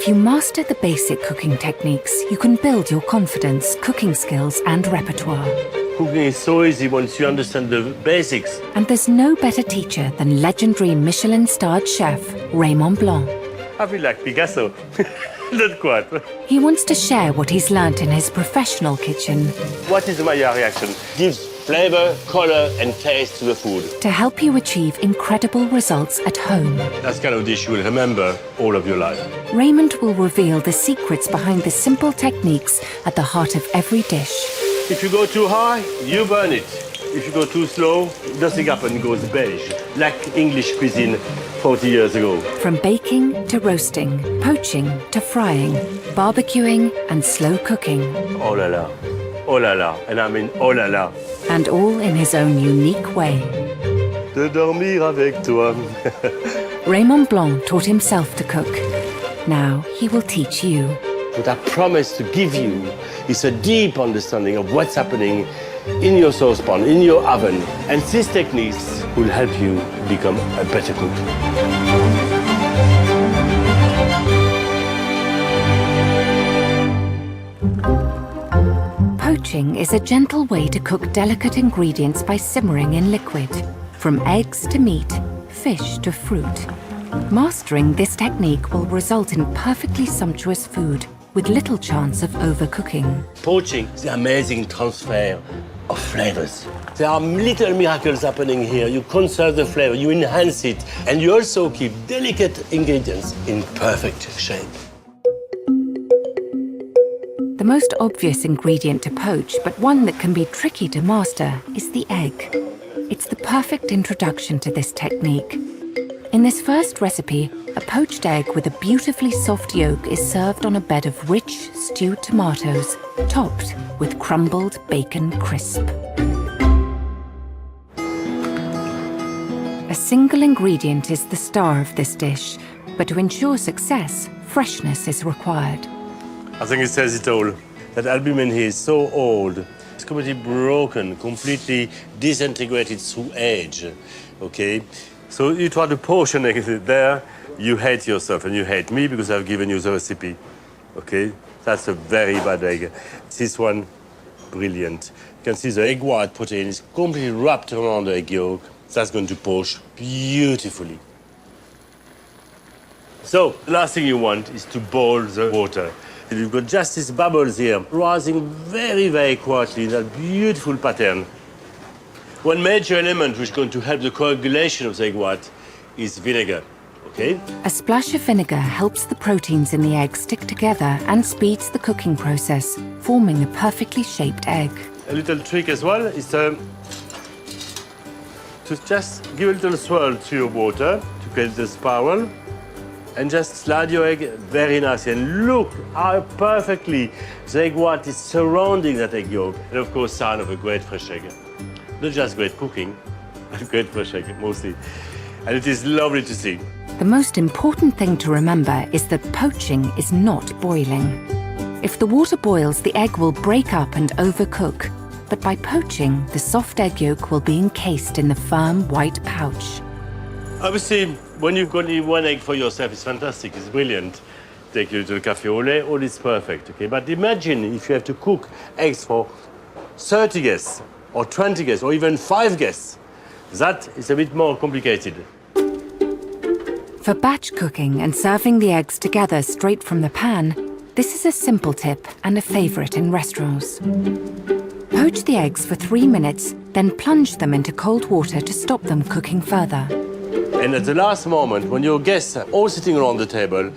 If you master the basic cooking techniques, you can build your confidence, cooking skills, and repertoire. Cooking is so easy once you understand the basics. And there's no better teacher than legendary Michelin-starred chef Raymond Blanc. I feel like Picasso. Not quite. He wants to share what he's learnt in his professional kitchen What is my reaction? Gives flavor, color, and taste to the food. to help you achieve incredible results at home. That's kind of dish you will remember all of your life. Raymond will reveal the secrets behind the simple techniques at the heart of every dish. If you go too high, you burn it. If you go too slow, nothing happens, it goes beige. Like English cuisine 40 years ago. From baking to roasting, poaching to frying, barbecuing and slow cooking. Oh la la, and I mean oh la la. And all in his own unique way. De dormir avec toi. Raymond Blanc taught himself to cook. Now he will teach you. What I promise to give you is a deep understanding of what's happening in your saucepan, in your oven. And these techniques will help you become a better cook. Poaching is a gentle way to cook delicate ingredients by simmering in liquid, from eggs to meat, fish to fruit. Mastering this technique will result in perfectly sumptuous food with little chance of overcooking. Poaching is the amazing transfer of flavors. There are little miracles happening here. You conserve the flavor, you enhance it, and you also keep delicate ingredients in perfect shape. The most obvious ingredient to poach, but one that can be tricky to master, is the egg. It's the perfect introduction to this technique. In this first recipe, a poached egg with a beautifully soft yolk is served on a bed of rich, stewed tomatoes, topped with crumbled bacon crisp. A single ingredient is the star of this dish, but to ensure success, freshness is required. I think it says it all. That albumin here is so old. It's completely broken, completely disintegrated through age, okay? So you try to poach an egg there, you hate yourself and you hate me because I've given you the recipe, okay? That's a very bad egg. This one, brilliant. You can see the egg white protein is completely wrapped around the egg yolk. That's going to poach beautifully. So, the last thing you want is to boil the water. You've got just these bubbles here, rising very, very quietly in that beautiful pattern. One major element which is going to help the coagulation of the egg white is vinegar, okay? A splash of vinegar helps the proteins in the egg stick together and speeds the cooking process, forming a perfectly shaped egg. A little trick as well is to just give a little swirl to your water to create the spiral. And just slide your egg very nicely. And look how perfectly the egg white is surrounding that egg yolk. And of course, sign of a great fresh egg. Not just great cooking, but great fresh egg, mostly. And it is lovely to see. The most important thing to remember is that poaching is not boiling. If the water boils, the egg will break up and overcook. But by poaching, the soft egg yolk will be encased in the firm white pouch. Obviously, when you've got only one egg for yourself, it's fantastic, it's brilliant. Take you to the café au lait, all is perfect, okay? But imagine if you have to cook eggs for 30 guests, or 20 guests, or even 5 guests. That is a bit more complicated. For batch cooking and serving the eggs together straight from the pan, this is a simple tip and a favorite in restaurants. Poach the eggs for 3 minutes, then plunge them into cold water to stop them cooking further. And at the last moment, when your guests are all sitting around the table,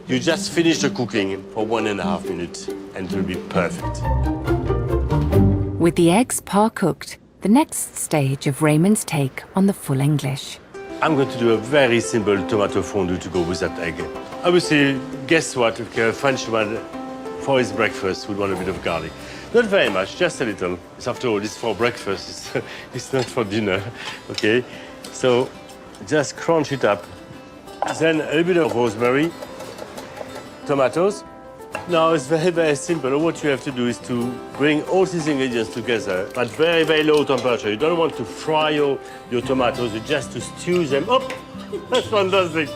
you just finish the cooking for 1.5 minutes, and it will be perfect. With the eggs par-cooked, the next stage of Raymond's take on the full English. I'm going to do a very simple tomato fondue to go with that egg. Obviously, guess what? A Frenchman, for his breakfast, would want a bit of garlic. Not very much, just a little. It's after all, it's for breakfast, it's not for dinner, okay? So, just crunch it up. Then a little bit of rosemary, tomatoes. Now it's very, very simple. What you have to do is to bring all these ingredients together at very, very low temperature. You don't want to fry your tomatoes, you just to stew them. Oh, that's fantastic.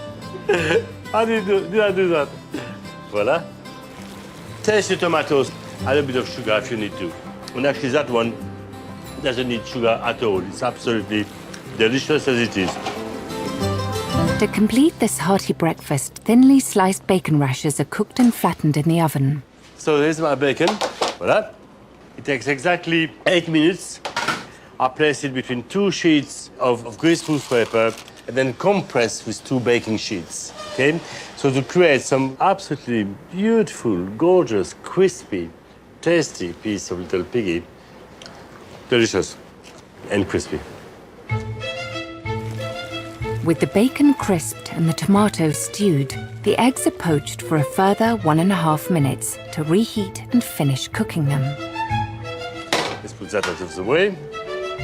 How did I do that? Voila. Taste the tomatoes, add a bit of sugar if you need to. And actually that one doesn't need sugar at all. It's absolutely delicious as it is. To complete this hearty breakfast, thinly sliced bacon rashers are cooked and flattened in the oven. So here's my bacon. Voila. It takes exactly 8 minutes. I place it between 2 sheets of grease paper and then compress with 2 baking sheets. Okay? So to create some absolutely beautiful, gorgeous, crispy, tasty piece of little piggy. Delicious and crispy. With the bacon crisped and the tomatoes stewed, the eggs are poached for a further 1.5 minutes to reheat and finish cooking them. Let's put that out of the way.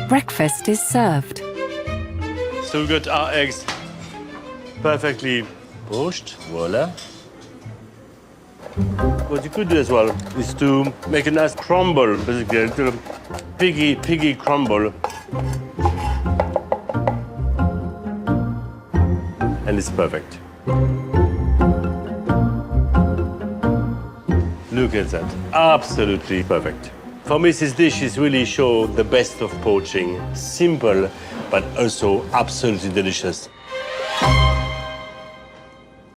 Breakfast is served. So we've got our eggs perfectly poached. Voila. What you could do as well is to make a nice crumble, basically a little piggy crumble. And it's perfect. Look at that, absolutely perfect. For me, this dish is really show the best of poaching. Simple, but also absolutely delicious.